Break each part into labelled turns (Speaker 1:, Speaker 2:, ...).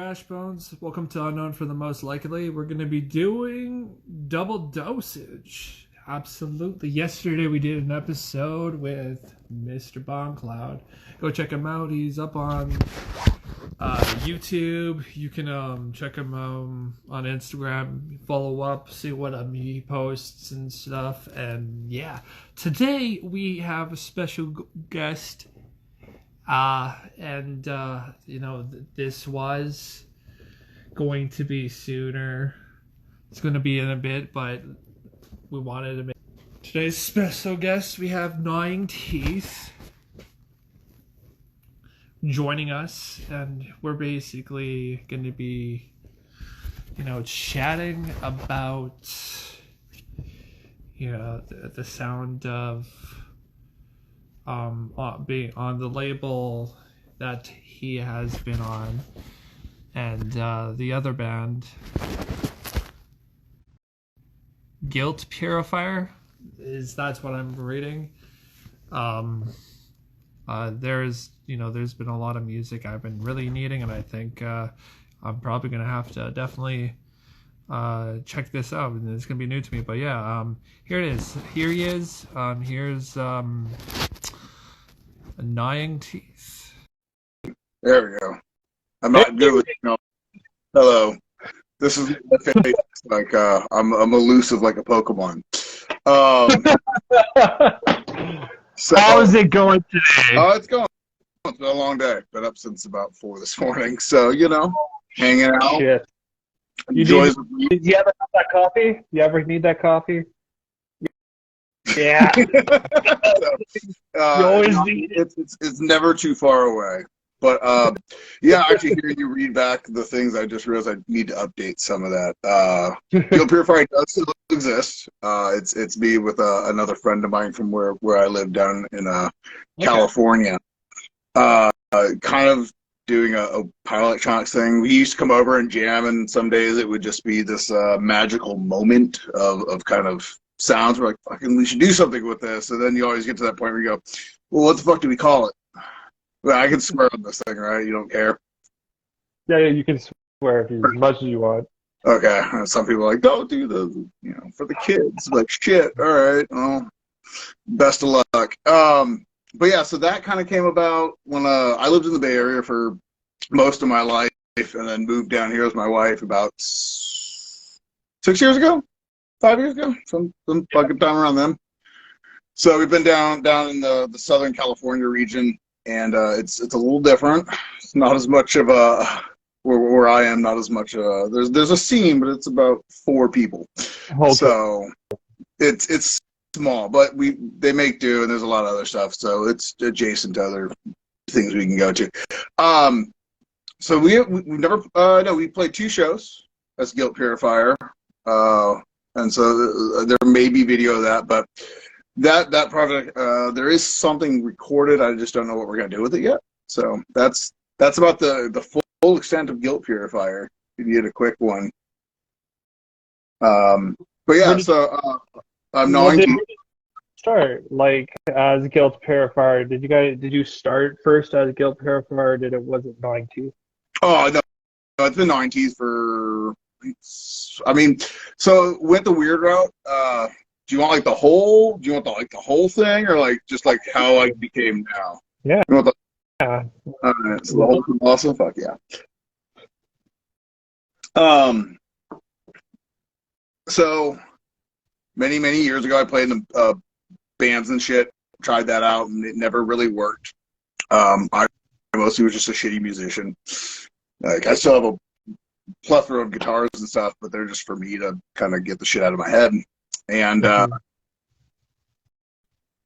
Speaker 1: Trash Bones. Welcome to Unknown for the Most Likely. We're going to be doing double dosage. Absolutely. Yesterday we did an episode with Mr. Bombcloud. Go check him out. He's up on YouTube. You can check him on Instagram. Follow up, see what he posts and stuff. And yeah, today we have a special guest. This was going to be sooner. It's going to be in a bit, but we wanted to make today's special guest. We have Gnawing Teeth joining us, and we're basically going to be, chatting about, the sound of being on the label that he has been on, and the other band, Guilt Purifier, that's what I'm reading. There's been a lot of music I've been really needing, and I think I'm probably gonna have to definitely check this out, and it's gonna be new to me. But yeah, here it is. Here he is. Here's Gnawing Teeth.
Speaker 2: There we go. I'm not good with hello. This is like I'm elusive like a Pokemon. So
Speaker 1: How's it going today?
Speaker 2: Oh, it's going. It's been a long day. Been up since about 4 this morning. So hanging out.
Speaker 1: Shit. Do you ever have that coffee? You ever need that coffee? Yeah. You always need it.
Speaker 2: It's never too far away. But yeah, actually hearing you read back the things, I just realized I need to update some of that. Guilt Purifier does still exist. It's me with another friend of mine from where I live down in California. Kind of doing a power electronics thing. We used to come over and jam, and some days it would just be this magical moment of kind of sounds. We're like, fucking, we should do something with this. And then you always get to that point where you go, well, what the fuck do we call it? Well, I can swear on this thing, right? You don't care?
Speaker 1: Yeah, you can swear as much as you want.
Speaker 2: Okay. Some people are like, don't do the, for the kids. Like, shit. All right. Well, best of luck. But yeah, so that kind of came about when I lived in the Bay Area for most of my life, and then moved down here with my wife about 6 years ago, 5 years ago, some fucking time around then. So we've been down in the Southern California region, and it's a little different. It's not as much of a where I am, not as much. There's a scene, but it's about 4 people. Okay. So it's small, but they make do, and there's a lot of other stuff. So it's adjacent to other things we can go to. So we've never we played 2 shows as Guilt Purifier, and so there may be video of that, but that project, there is something recorded. I just don't know what we're gonna do with it yet. So that's about the full extent of Guilt Purifier. If you get a quick one. But yeah, so I'm Gnawing.
Speaker 1: Start like as Guilt Purifier. Did you start first as Guilt Purifier, or was it Gnawing Teeth?
Speaker 2: Oh no, it's been Gnawing Teeth for. So went the weird route. Do you want like the whole? Do you want the whole thing, or like just like how I became now?
Speaker 1: Yeah.
Speaker 2: You want
Speaker 1: Yeah.
Speaker 2: So the whole thing also, fuck yeah. So many years ago, I played in bands and shit. Tried that out, and it never really worked. I mostly was just a shitty musician. Like I still have a plethora of guitars and stuff, but they're just for me to kind of get the shit out of my head. And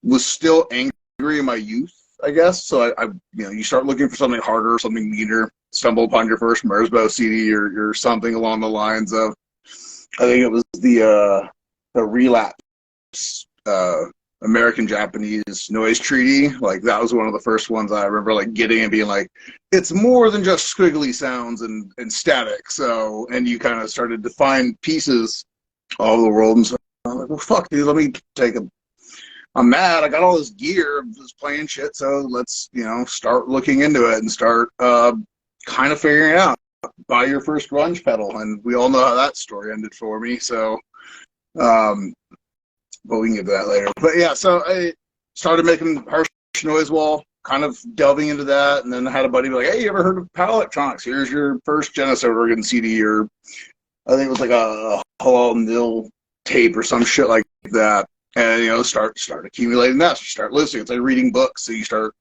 Speaker 2: was still angry in my youth, I guess. So I you start looking for something harder, something meaner. Stumble upon your first Merzbow CD or something along the lines of, I think it was the Relapse American Japanese Noise Treaty. Like that was one of the first ones I remember like getting and being like, it's more than just squiggly sounds and static. So, and you kind of started to find pieces all over the world, and so I'm like, well, fuck, dude, let me take a I'm mad. I got all this gear. I'm just playing shit. So let's, start looking into it and start kind of figuring it out. buy your first grunge pedal, and we all know how that story ended for me. So, but we can get to that later. But yeah, so I started making harsh noise wall, kind of delving into that, and then I had a buddy be like, "Hey, you ever heard of Pal Electronics? Here's your first Genesis organ CD, or I think it was like a Halal Nil tape or some shit like that." And start accumulating that. So you start listening. It's like reading books. So you start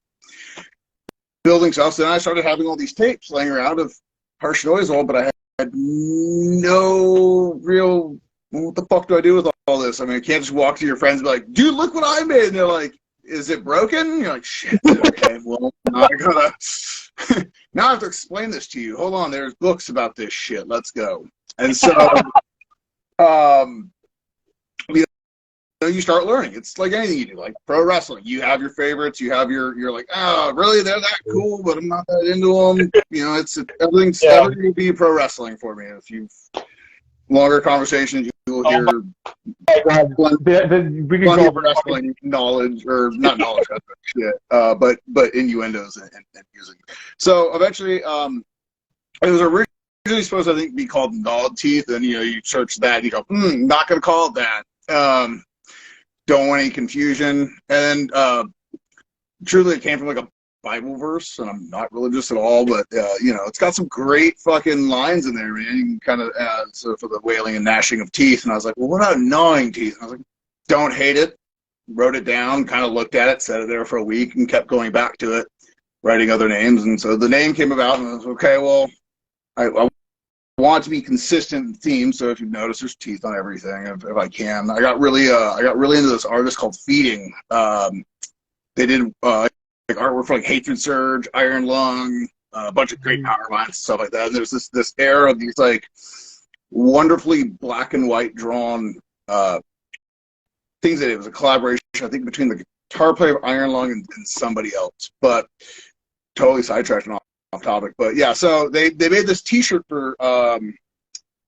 Speaker 2: building stuff. So then I started having all these tapes laying around of harsh noise wall, but I had no real. What the fuck do I do with all this? I mean, I can't just walk to your friends and be like, "Dude, look what I made." And they're like, "Is it broken?" You're like, "Shit, okay, well, now I gotta, now I have to explain this to you. Hold on, there's books about this shit. Let's go." And so, you start learning. It's like anything you do, like pro wrestling. You have your favorites. You have you're like, "Oh, really? They're that cool, but I'm not that into them." Everything's ever going to be pro wrestling for me. If you've longer conversations, you will hear
Speaker 3: we can go over
Speaker 2: wrestling knowledge, or not knowledge, shit, but innuendos and music. So eventually, it was originally supposed to, I think, be called gnawed teeth, and you search that, and you go, not gonna call it that. Don't want any confusion. And truly, it came from like a Bible verse, and I'm not religious at all, but it's got some great fucking lines in there, man. You can kind of so for the wailing and gnashing of teeth. And I was like, well, what about gnawing teeth? And I was like, don't hate it. Wrote it down, kind of looked at it, set it there for a week, and kept going back to it, writing other names. And so the name came about, and I was okay. Well, I want to be consistent in theme, so if you notice, there's teeth on everything. If I can, I got really into this artist called Feeding. They did like artwork for like Hatred Surge, Iron Lung, a bunch of great power lines and stuff like that. And there's this era of these like wonderfully black and white drawn things that it was a collaboration, I think, between the guitar player of Iron Lung and somebody else. But totally sidetracked and off topic. But yeah, so they made this T-shirt for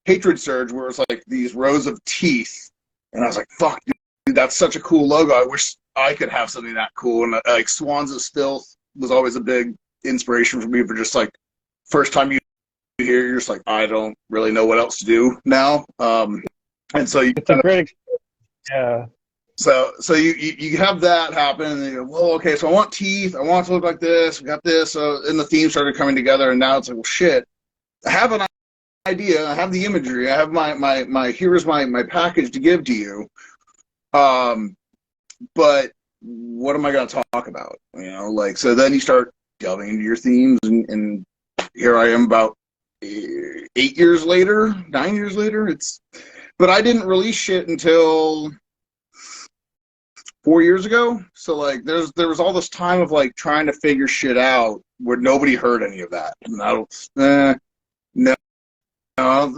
Speaker 2: Hatred Surge where it's like these rows of teeth, and I was like, "Fuck, dude, that's such a cool logo. I wish I could have something that cool." And like Swans of Filth was always a big inspiration for me, for just like first time you hear, you're just like, I don't really know what else to do now. And so
Speaker 3: it's a great, yeah.
Speaker 2: So you have that happen, and you go, well, okay, so I want teeth. I want it to look like this. We got this. So and the theme started coming together, and now it's like, well, shit. I have an idea. I have the imagery. I have my here's my package to give to you. But what am I going to talk about? So then you start delving into your themes, and here I am about 9 years later. But I didn't release shit until 4 years ago. So like, there was all this time of like trying to figure shit out where nobody heard any of that. And I don't, no,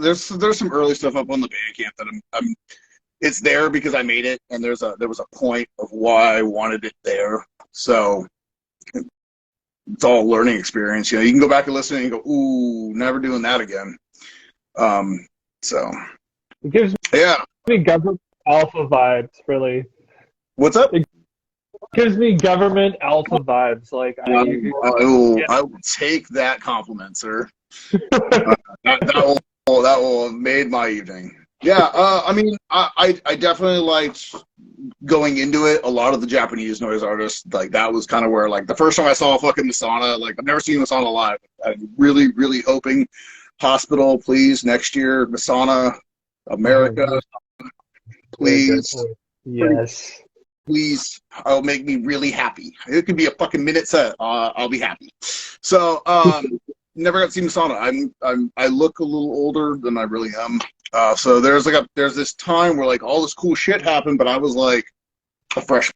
Speaker 2: there's some early stuff up on the Bandcamp that I'm it's there because I made it, and there was a point of why I wanted it there. So it's all a learning experience. You can go back and listen and you go, ooh, never doing that again. So
Speaker 3: it gives me government alpha vibes, really.
Speaker 2: What's up?
Speaker 3: It gives me government alpha vibes. Like
Speaker 2: I will take that compliment, sir. that will have made my evening. Yeah, I mean, I definitely liked going into it. A lot of the Japanese noise artists, like, that was kind of where, like, the first time I saw fucking Masana, like, I've never seen Masana live. I'm really, really hoping Hospital, please, next year, Masana, America, please.
Speaker 3: Yes.
Speaker 2: Please, it'll make me really happy. It could be a fucking minute set. I'll be happy. So, never got to see Masana. I look a little older than I really am. So there's this time where like all this cool shit happened, but I was like a freshman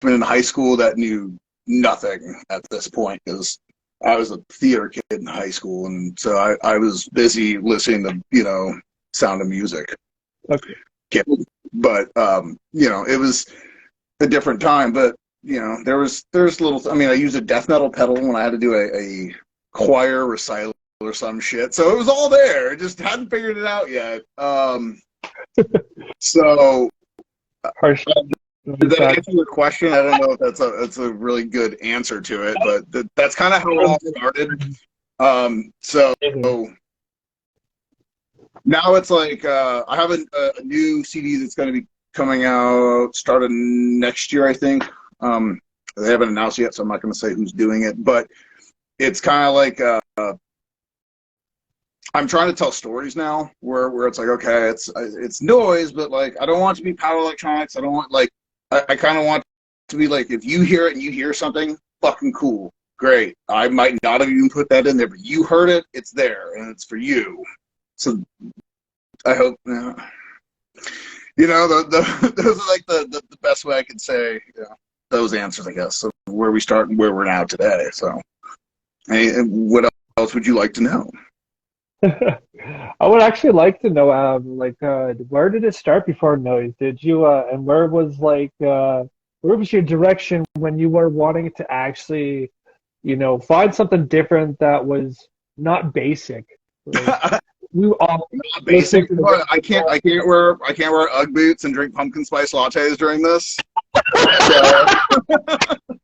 Speaker 2: in high school that knew nothing at this point because I was a theater kid in high school, and so I was busy listening to Sound of Music.
Speaker 3: Okay.
Speaker 2: But it was a different time. But there's little. I mean, I used a death metal pedal when I had to do a choir recital or some shit. So it was all there. Just hadn't figured it out yet. So
Speaker 3: harsh.
Speaker 2: Did that answer your question? I don't know if that's a really good answer to it, but that's kind of how it all started. So Now it's like I have a new CD that's going to be coming out starting next year, I think. They haven't announced yet, so I'm not going to say who's doing it, but it's kind of like I'm trying to tell stories now, where it's like, okay, it's noise, but like I don't want it to be power electronics. I don't want like I kind of want to be like, if you hear it and you hear something, fucking cool, great. I might not have even put that in there, but you heard it, it's there, and it's for you. So I hope, you know, those are like the best way I can say, you know, those answers, I guess, of where we start and where we're now today. So, hey, what else would you like to know?
Speaker 3: I would actually like to know, where did it start before noise? Did you, and where was your direction when you were wanting to actually, find something different that was not basic? Like, we all
Speaker 2: Not
Speaker 3: listen
Speaker 2: basic,
Speaker 3: to
Speaker 2: but I can't wear UGG boots and drink pumpkin spice lattes during this.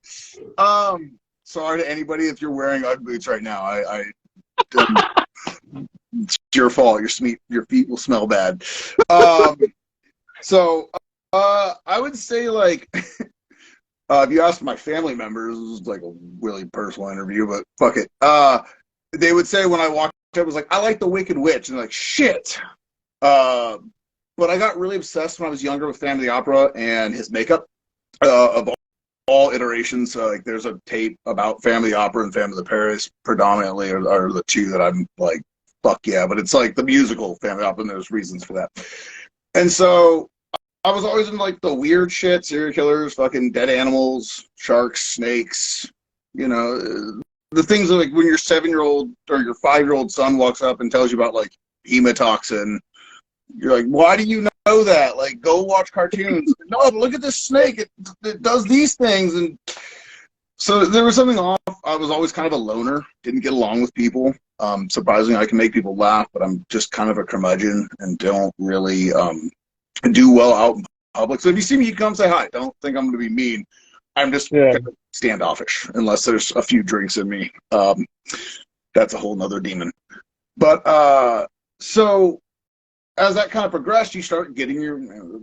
Speaker 2: So, sorry to anybody if you're wearing UGG boots right now. It's your fault. Your feet will smell bad. So I would say like if you ask my family members, this is like a really personal interview, but fuck it. They would say when I walked up, I was like, I like the Wicked Witch, and like shit. But I got really obsessed when I was younger with Phantom of the Opera and his makeup of all iterations. So like there's a tape about Phantom of the Opera and Phantom of the Paris predominantly are the two that I'm like, fuck yeah. But it's like the musical Phantom of the Opera, and there's reasons for that. And so I was always in like the weird shit, serial killers, fucking dead animals, sharks, snakes, you know, the things that like when your 7-year-old or your 5-year-old son walks up and tells you about like hemotoxin, you're like, why do you know that? Like, go watch cartoons. No, but look at this snake. It does these things. And so there was something off. I was always kind of a loner, didn't get along with people. Surprisingly, I can make people laugh, but I'm just kind of a curmudgeon and don't really do well out in public. So if you see me, you come say hi. Don't think I'm going to be mean. I'm just kind of standoffish unless there's a few drinks in me. That's a whole nother demon. But so as that kind of progressed, you start getting your a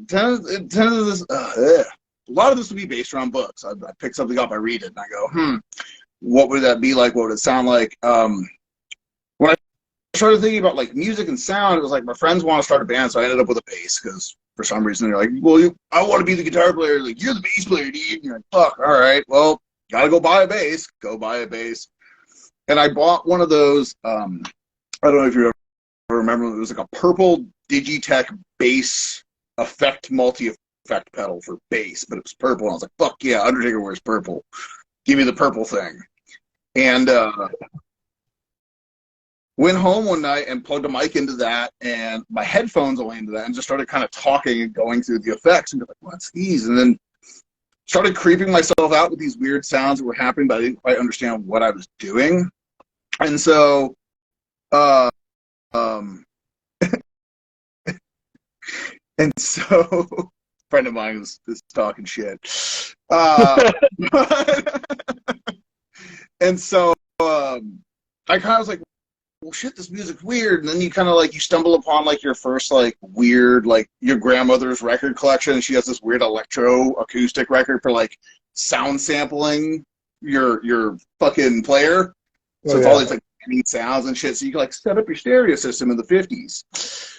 Speaker 2: lot of this would be based around books. I pick something up, I read it, and I go, what would that be like? What would it sound like? When I started thinking about like music and sound, it was like my friends want to start a band, so I ended up with a bass because for some reason they're like, well, I want to be the guitar player. Like, you're the bass player, dude. And you're like, fuck, all right, well, gotta go buy a bass. Go buy a bass. And I bought one of those, I don't know if you ever remember, it was like a purple Digitech bass multi-effect pedal for bass, but it was purple. And I was like, fuck yeah, Undertaker wears purple. Give me the purple thing. And went home one night and plugged a mic into that and my headphones away into that and just started kind of talking and going through the effects and be like, what's these? And then started creeping myself out with these weird sounds that were happening, but I didn't quite understand what I was doing. And so and so a friend of mine was talking shit. And so I kind of was like, well, shit, this music's weird. And then you kind of like, you stumble upon like your first like weird, like your grandmother's record collection. And she has this weird electro acoustic record for like sound sampling your fucking player. So it's all these like sounds and shit. So you can like set up your stereo system in the 50s.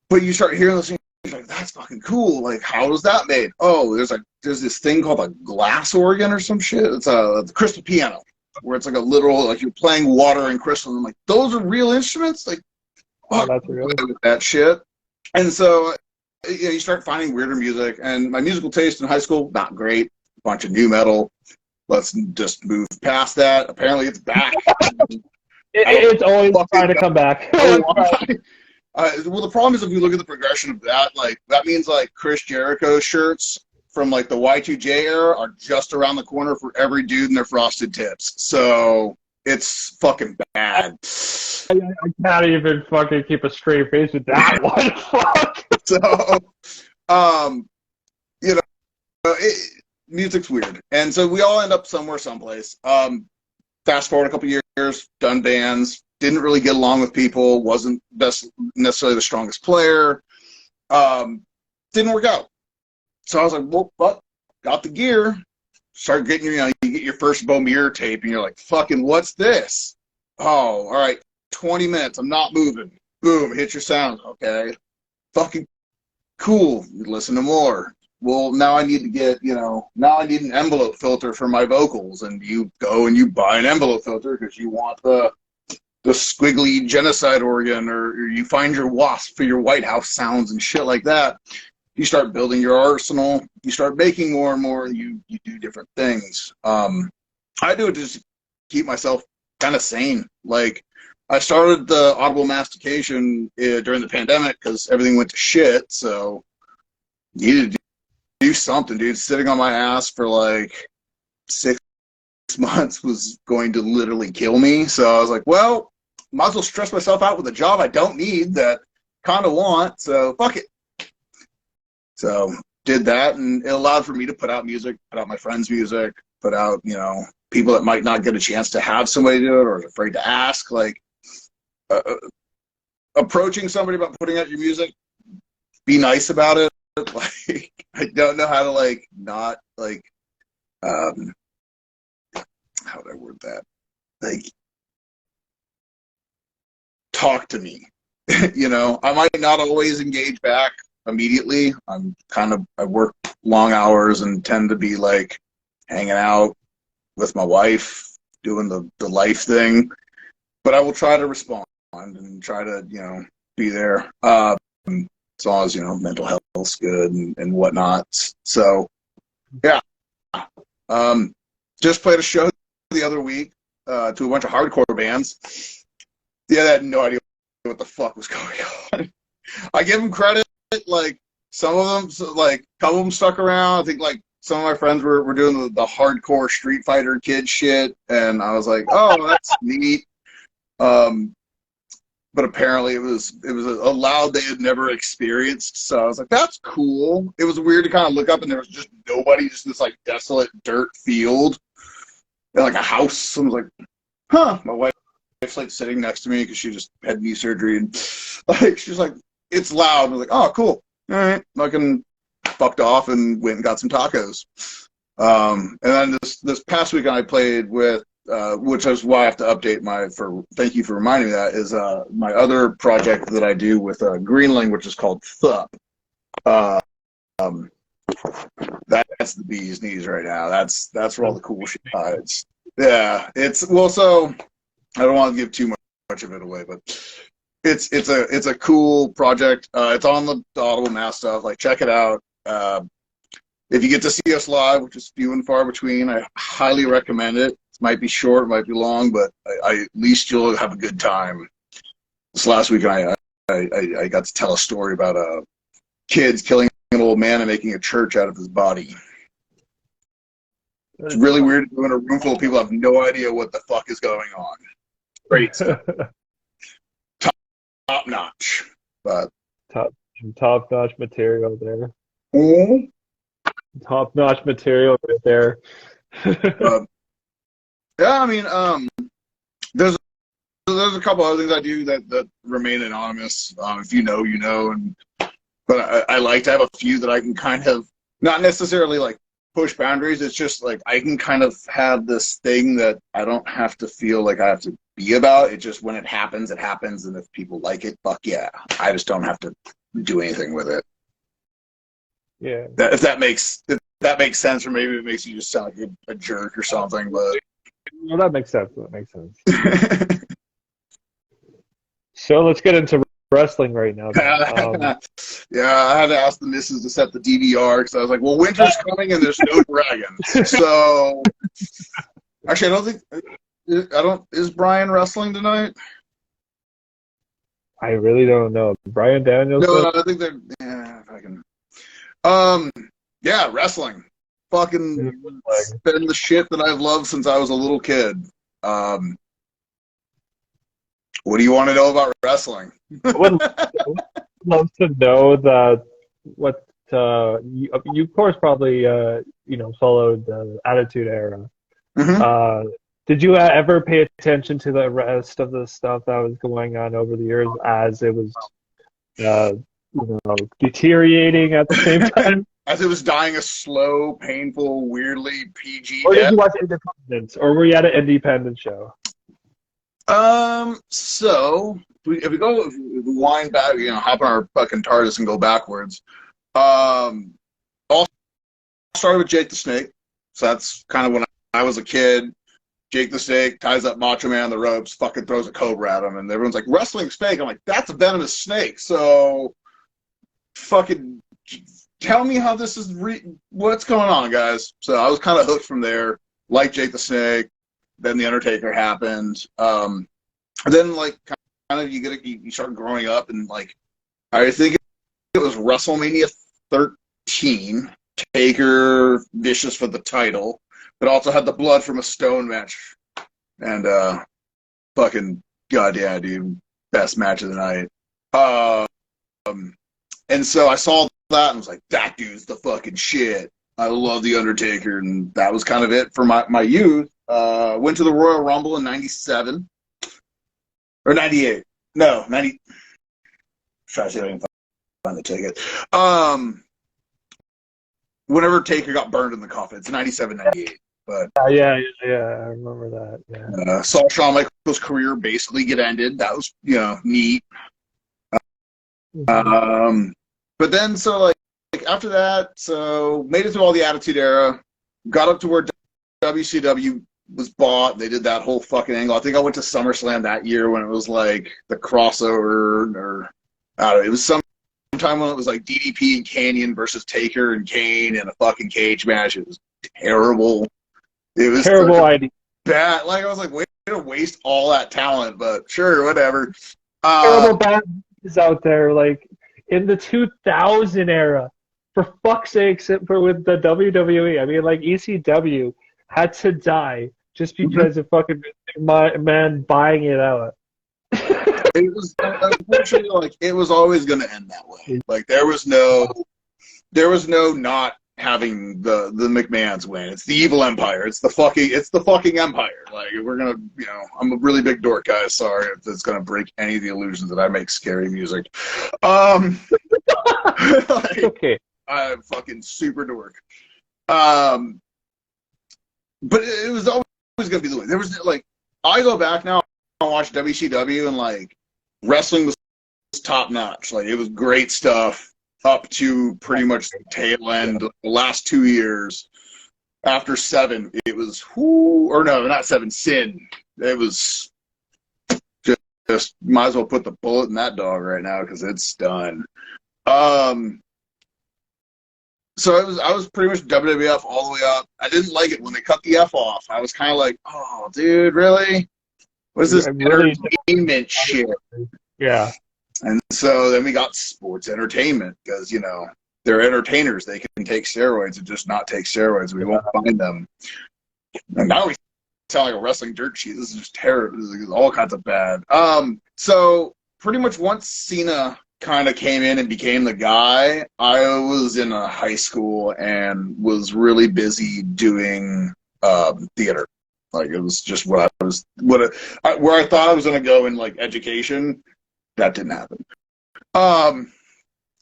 Speaker 2: But you start hearing this thing, you're like, that's fucking cool. Like, how was that made? Oh, there's this thing called a glass organ or some shit. It's a crystal piano, where it's like a literal, like you're playing water and crystal. And I'm like, those are real instruments? Like, fuck,
Speaker 3: that's real.
Speaker 2: with that shit. And so you start finding weirder music. And my musical taste in high school, not great. A bunch of new metal. Let's just move past that. Apparently it's back.
Speaker 3: It's always trying to come back.
Speaker 2: Well, the problem is if you look at the progression of that, like that means like Chris Jericho shirts from like the Y2J era are just around the corner for every dude in their frosted tips. So it's fucking bad.
Speaker 3: I can't even fucking keep a straight face with that one. Fuck.
Speaker 2: So, you know, music's weird, and so we all end up somewhere, someplace. Fast forward a couple years, done bands, didn't really get along with people, wasn't necessarily the strongest player. Didn't work out. So I was like, well, got the gear. Start getting, you get your first Bomir tape, and you're like, fucking, what's this? Oh, all right, 20 minutes. I'm not moving. Boom, hit your sound. Okay. Fucking cool. You listen to more. Well, now I need to get, now I need an envelope filter for my vocals. And you go and you buy an envelope filter because you want the squiggly genocide organ, or you find your wasp for your White House sounds and shit like that. You start building your arsenal. You start making more and more, and you do different things. I do it to just keep myself kind of sane. Like, I started the audible mastication during the pandemic because everything went to shit. So needed to do something, dude. Sitting on my ass for like 6 months was going to literally kill me. So I was like, well, might as well stress myself out with a job I don't need that kind of want. So fuck it. So did that, and it allowed for me to put out music, put out my friends' music, put out, people that might not get a chance to have somebody do it or are afraid to ask. Like, approaching somebody about putting out your music, be nice about it. Like, I don't know how to not how do I word that? Like, talk to me. I might not always engage back immediately. I work long hours and tend to be like hanging out with my wife, doing the life thing. But I will try to respond and try to, be there. As long as, mental health's good and whatnot. So, yeah. Just played a show the other week to a bunch of hardcore bands. Yeah, they had no idea what the fuck was going on. I give them credit. Like, some of them, a couple of them stuck around. I think, some of my friends were doing the hardcore Street Fighter kid shit, and I was like, oh, that's neat. But apparently it was a loud they had never experienced. So I was like, that's cool. It was weird to kind of look up, and there was just nobody, just this desolate dirt field and a house. And I was like, huh. My wife's sitting next to me because she just had knee surgery, and she's like, it's loud. I was like, oh, cool. All right. Fucking fucked off and went and got some tacos. And then this past weekend I played with, which is why I have to update thank you for reminding me that, is my other project that I do with Greenling, which is called thrup. That's the bee's knees right now. That's where all the cool shit hides. Yeah, so I don't want to give too much of it away, but it's a cool project. It's on the Audible Mass stuff. Check it out. If you get to see us live, which is few and far between, I highly recommend it. It might be short, might be long, but at least you'll have a good time. This last week, I got to tell a story about kids killing an old man and making a church out of his body. It's really weird to do in a room full of people who have no idea what the fuck is going on. Great stuff. Top notch, but
Speaker 3: top notch material there.
Speaker 2: Mm-hmm.
Speaker 3: Top notch material right there.
Speaker 2: Yeah, I mean, there's a couple other things I do that remain anonymous. If you know, you know, but I like to have a few that I can kind of not necessarily push boundaries. It's just I can kind of have this thing that I don't have to feel like I have to be about. It just, when it happens, and if people like it, fuck yeah. I just don't have to do anything with it.
Speaker 3: Yeah.
Speaker 2: If that makes sense, or maybe it makes you just sound like a jerk or something, but
Speaker 3: well, that makes sense. So let's get into wrestling right now.
Speaker 2: Yeah, I had to ask the missus to set the DVR because I was like, well, winter's coming and there's no dragons. So actually, is Brian wrestling tonight?
Speaker 3: I really don't know. Brian Daniels?
Speaker 2: No, I think they're, yeah, fucking. Yeah, wrestling. Fucking been the shit that I've loved since I was a little kid. What do you want to know about wrestling?
Speaker 3: I would love to know what you of course probably followed the Attitude Era.
Speaker 2: Mm-hmm.
Speaker 3: Did you ever pay attention to the rest of the stuff that was going on over the years as it was, deteriorating at the same time?
Speaker 2: As it was dying a slow, painful, weirdly PG
Speaker 3: Or did
Speaker 2: death.
Speaker 3: you watch Independence? Or were you at an independent show?
Speaker 2: So if we wind back, hop on our fucking TARDIS and go backwards. All started with Jake the Snake. So that's kind of when I was a kid. Jake the Snake ties up Macho Man on the ropes, fucking throws a cobra at him, and everyone's like, wrestling snake. I'm like, that's a venomous snake. So fucking tell me how this is, what's going on, guys? So I was kind of hooked from there, like Jake the Snake. Then The Undertaker happened. Then, like, kind of you start growing up, and, like, I think it was WrestleMania 13, Taker vicious for the title, but also had the blood from a stone match. And, fucking, goddamn, dude, best match of the night. And so I saw that and was like, that dude's the fucking shit. I love The Undertaker, and that was kind of it for my youth. Went to the Royal Rumble in 97. Or 98. No, 90. Try to see if I can find the ticket. Whenever Taker got burned in the coffin. It's 97, 98. But
Speaker 3: Yeah, I remember that. Yeah.
Speaker 2: Saw Shawn Michaels' career basically get ended. That was, neat. But then, so like after that, so made it through all the Attitude Era, got up to where WCW was bought. They did that whole fucking angle. I think I went to SummerSlam that year when it was like the crossover, or I don't know. It was sometime when it was like DDP and Kanyon versus Taker and Kane in a fucking cage match. It was terrible. It was
Speaker 3: terrible idea.
Speaker 2: Bad. Like I was like, way to waste all that talent, but sure, whatever.
Speaker 3: Terrible bad is out there, like in the 2000 era. For fuck's sake, for with the WWE, I mean, like ECW had to die just because of fucking man buying it out.
Speaker 2: It was unfortunately, like, it was always going to end that way. Like there was no not having the McMahons win. It's the evil empire. It's the fucking empire. Like we're gonna, I'm a really big dork, guys. Sorry if it's gonna break any of the illusions that I make scary music. Like,
Speaker 3: Okay.
Speaker 2: I'm fucking super dork. But it was always gonna be the way. There was like, I go back now and watch WCW, and like wrestling was top notch. Like it was great stuff up to pretty much the tail end. The last 2 years after 7, it was not 7, Sin. It was just might as well put the bullet in that dog right now because it's done. So I was pretty much WWF all the way up. I didn't like it when they cut the F off. I was kind of like, oh, dude, really? What is this entertainment shit?
Speaker 3: Yeah.
Speaker 2: And so then we got sports entertainment because, they're entertainers. They can take steroids and just not take steroids. We won't find them. And now we sound like a wrestling dirt sheet. This is just terrible. This is all kinds of bad. So pretty much once Cena kind of came in and became the guy, I was in a high school and was really busy doing theater. Like it was just where I thought I was going to go in like education. That didn't happen.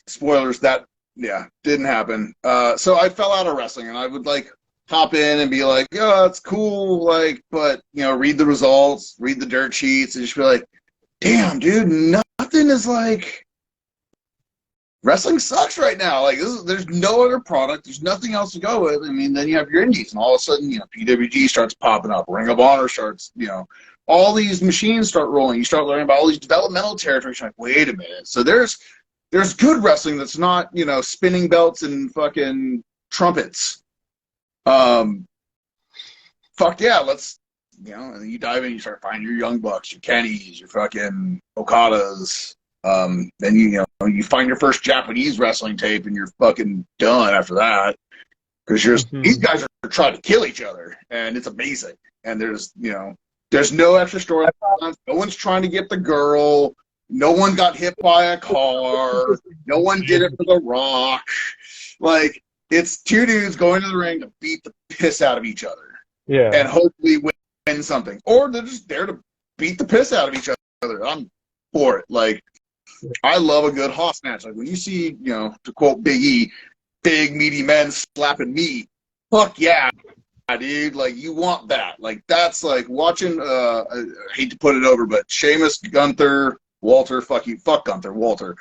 Speaker 2: Spoilers, didn't happen. So I fell out of wrestling, and I would like hop in and be like, oh, that's cool, like, but read the results, read the dirt sheets, and just be like, damn, dude, nothing is like, wrestling sucks right now. Like, there's no other product. There's nothing else to go with. I mean, then you have your indies, and all of a sudden, PWG starts popping up. Ring of Honor starts, all these machines start rolling. You start learning about all these developmental territories. You're like, wait a minute. So there's good wrestling that's not, spinning belts and fucking trumpets. Fuck yeah, let's, and then you dive in, you start finding your Young Bucks, your Kennys, your fucking Okadas. Then you find your first Japanese wrestling tape, and you're fucking done after that. Because these guys are trying to kill each other, and it's amazing. And there's no extra storylines. No one's trying to get the girl. No one got hit by a car. No one did it for The Rock. Like, it's two dudes going to the ring to beat the piss out of each other.
Speaker 3: Yeah.
Speaker 2: And hopefully win something, or they're just there to beat the piss out of each other. I'm for it. Like, I love a good Hoss match. Like when you see, to quote Big E, big meaty men slapping meat. Fuck yeah, dude. Like, you want that. Like, that's like watching. I hate to put it over, but Sheamus, Gunther, Walter. Fuck Gunther, Walter.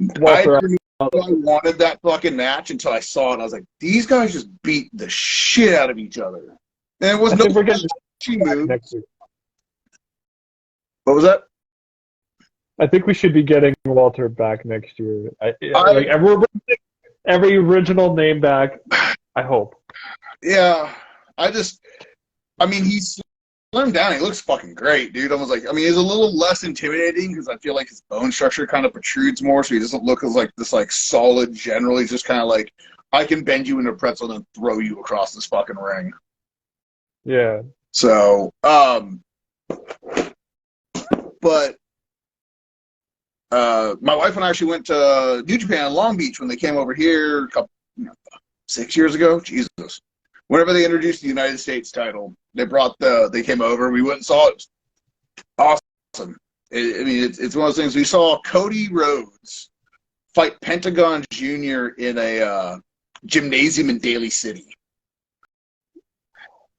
Speaker 2: I never knew I wanted that fucking match until I saw it. And I was like, these guys just beat the shit out of each other. And it was no move. What was that?
Speaker 3: I think we should be getting Walter back next year. Like every original name back. I hope.
Speaker 2: Yeah, he's slimmed down. He looks fucking great, dude. I was like, he's a little less intimidating because I feel like his bone structure kind of protrudes more, so he doesn't look as like this like solid general. He's just kind of like, I can bend you into a pretzel and throw you across this fucking ring.
Speaker 3: Yeah.
Speaker 2: So, but my wife and I actually went to New Japan in Long Beach when they came over here 6 years ago. Jesus. Whenever they introduced the United States title, they came over. We went and saw it. Awesome. It's one of those things. We saw Cody Rhodes fight Pentagon Jr. in a gymnasium in Daly City.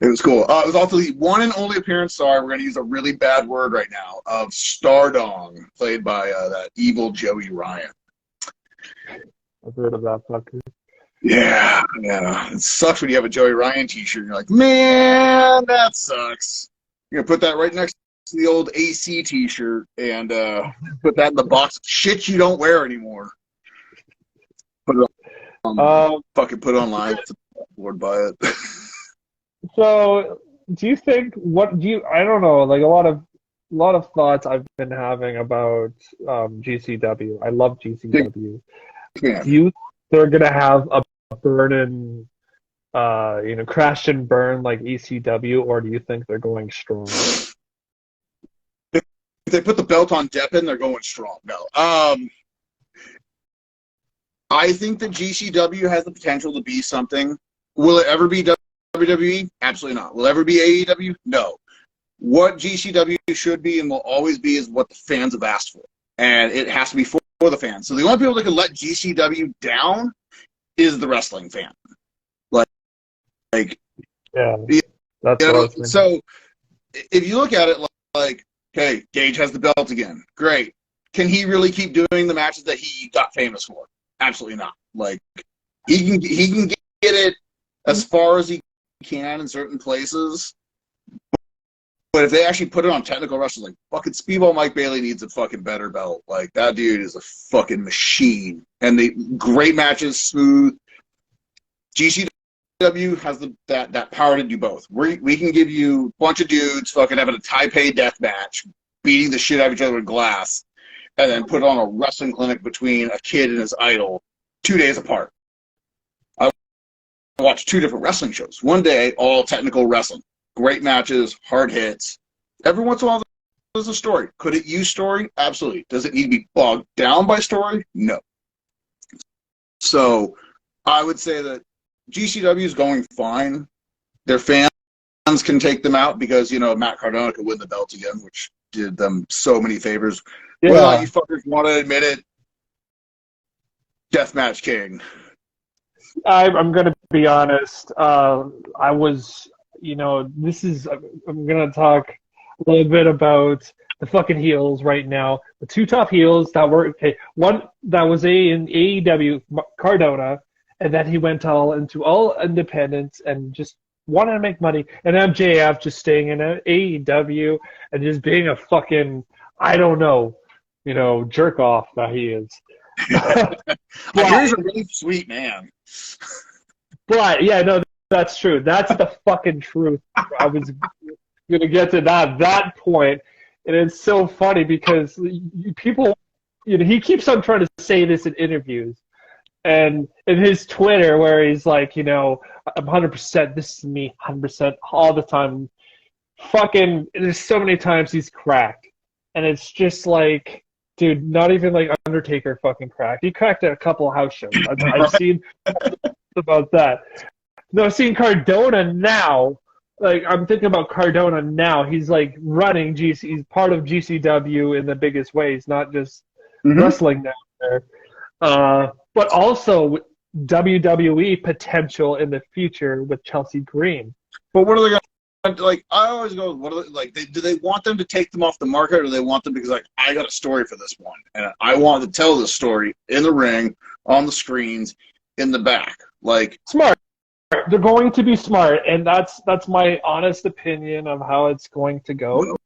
Speaker 2: It was cool. It was also the one and only appearance, sorry, we're going to use a really bad word right now, of Stardong, played by that evil Joey Ryan.
Speaker 3: I've heard of that fucker.
Speaker 2: Yeah. It sucks when you have a Joey Ryan t-shirt and you're like, man, that sucks. You're going to put that right next to the old AC t-shirt and put that in the box of shit you don't wear anymore. Put it on. Fucking put it online. Bored by it.
Speaker 3: So, do you think I don't know, like a lot of thoughts I've been having about GCW. I love GCW.
Speaker 2: Yeah.
Speaker 3: Do you think they're gonna have a burn and crash and burn like ECW, or do you think they're going strong?
Speaker 2: If they put the belt on Deppen, they're going strong. No. I think that GCW has the potential to be something. Will it ever be WWE? Absolutely not. Will it ever be AEW? No. What GCW should be and will always be is what the fans have asked for. And it has to be for the fans. So the only people that can let GCW down is the wrestling fan.
Speaker 3: Yeah. That's what I was thinking.
Speaker 2: So if you look at it like, okay, Gage has the belt again. Great. Can he really keep doing the matches that he got famous for? Absolutely not. Like, he can get it as far as he can in certain places, but if they actually put it on technical wrestling, like fucking Speedball Mike Bailey needs a fucking better belt. Like, that dude is a fucking machine, and the great matches, smooth. GCW has that power to do both. We can give you a bunch of dudes fucking having a Taipei death match, beating the shit out of each other with glass, and then put on a wrestling clinic between a kid and his idol 2 days apart. I watched 2 different wrestling shows. One day, all technical wrestling. Great matches, hard hits. Every once in a while, there's a story. Could it use story? Absolutely. Does it need to be bogged down by story? No. So I would say that GCW is going fine. Their fans can take them out because, Matt Cardona could win the belt again, which did them so many favors.
Speaker 3: Yeah.
Speaker 2: Well, you fuckers want to admit it. Deathmatch King.
Speaker 3: I'm going to be honest. I was, I'm going to talk a little bit about the fucking heels right now. The 2 top heels that were, one that was in AEW, Cardona, and then he went into all independents and just wanted to make money. And MJF just staying in AEW and just being a fucking, I don't know, jerk off that he is.
Speaker 2: I hear he's a really sweet man.
Speaker 3: But yeah, no, that's true. That's the fucking truth. I was gonna get to that point, and it's so funny because people, he keeps on trying to say this in interviews, and in his Twitter where he's like, I'm 100%. This is me, 100% all the time. Fucking, there's so many times he's cracked, and it's just like, dude, not even like Undertaker fucking cracked. He cracked at a couple of house shows. I've seen about that. No, I've seen Cardona now like I'm thinking about Cardona now. He's like running GC. He's part of GCW in the biggest ways, not just
Speaker 2: Mm-hmm.
Speaker 3: wrestling down there. But also WWE potential in the future with Chelsea Green.
Speaker 2: But what are they going to, like, I always go, what are they, like, do they want them to take them off the market, or do they want them because, like, I got a story for this one, and I want to tell this story in the ring, on the screens, in the back. Like,
Speaker 3: Smart. They're going to be smart, and that's my honest opinion of how it's going to go.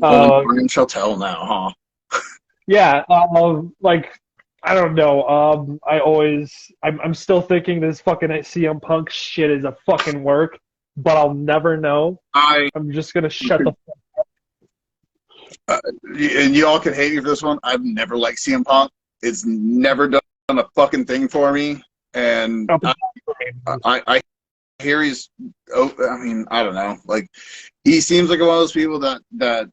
Speaker 2: only shall tell now, huh?
Speaker 3: Yeah, like I don't know. I'm still thinking this fucking CM Punk shit is a fucking work, but I'll never know. I'm just gonna shut the fuck up.
Speaker 2: And you all can hate me for this one. I've never liked CM Punk. It's never done a fucking thing for me. And I hear he's, I mean, I don't know. Like, he seems like one of those people that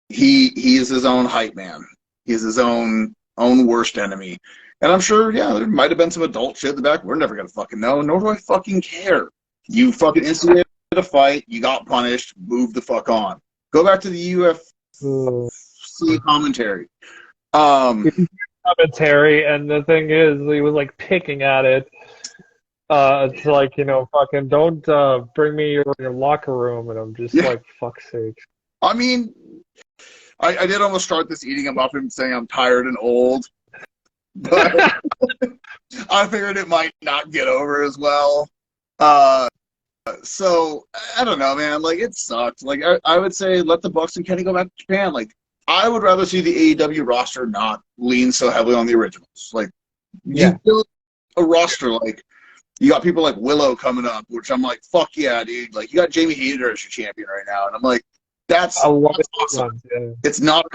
Speaker 2: he is his own hype man. He's his own worst enemy. And I'm sure, yeah, there might have been some adult shit in the back. We're never going to fucking know, nor do I fucking care. You fucking instigated a fight. You got punished. Move the fuck on. Go back to the UFC commentary.
Speaker 3: Commentary, and the thing is, he was like picking at it. It's like, you know, fucking don't bring me your locker room, and I'm just like, fuck's sake.
Speaker 2: I mean, I did almost start this eating a muffin saying I'm tired and old, but I figured it might not get over as well. So I don't know, man. Like, it sucked. Like, I would say let the Bucks and Kenny go back to Japan. Like, I would rather see the AEW roster not lean so heavily on the originals. Like, you build a roster, like, you got people like Willow coming up, which I'm like, fuck yeah, dude. Like, you got Jamie Hayter as your champion right now, and I'm like, that's awesome. It's not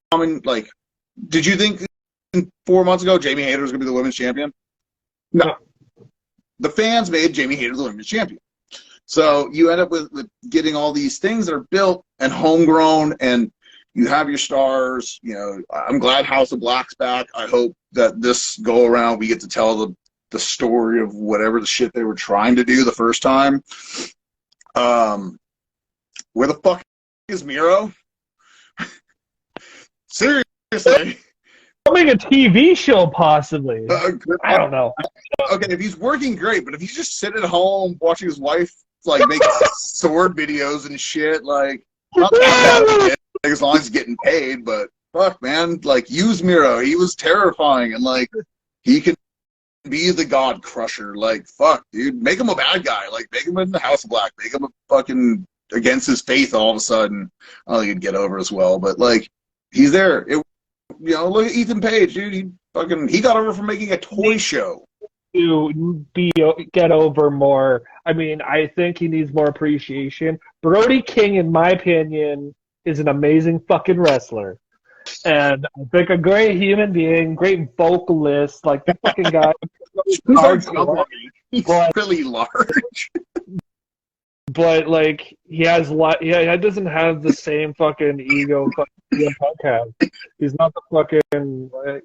Speaker 2: common. Like, did you think 4 months ago Jamie Hayter was going to be the women's champion? No. The fans made Jamie Hayter the women's champion. So you end up with getting all these things that are built and homegrown, and you have your stars. You know, I'm glad House of Black's back. I hope that this go around we get to tell the story of whatever the shit they were trying to do the first time. Where the fuck is Miro? Seriously.
Speaker 3: Make a TV show, possibly. I don't know.
Speaker 2: Okay, if he's working, great, but if he's just sitting at home watching his wife like make sword videos and shit, like, not that as long as he's getting paid, but fuck, man, like, use Miro. He was terrifying, and like, he can be the God Crusher. Like, fuck, dude, make him a bad guy. Like, make him in the House of Black. Make him a fucking against his faith all of a sudden. I don't think he'd get over as well, but like, he's there. You know, look at Ethan Page, dude. He got over from making a toy show.
Speaker 3: To get over more. I mean, I think he needs more appreciation. Brody King, in my opinion, is an amazing fucking wrestler. And I think a great human being, great vocalist, like the fucking guy.
Speaker 2: He's really large.
Speaker 3: But like, he doesn't have the same fucking ego CM Punk has. He's not the fucking.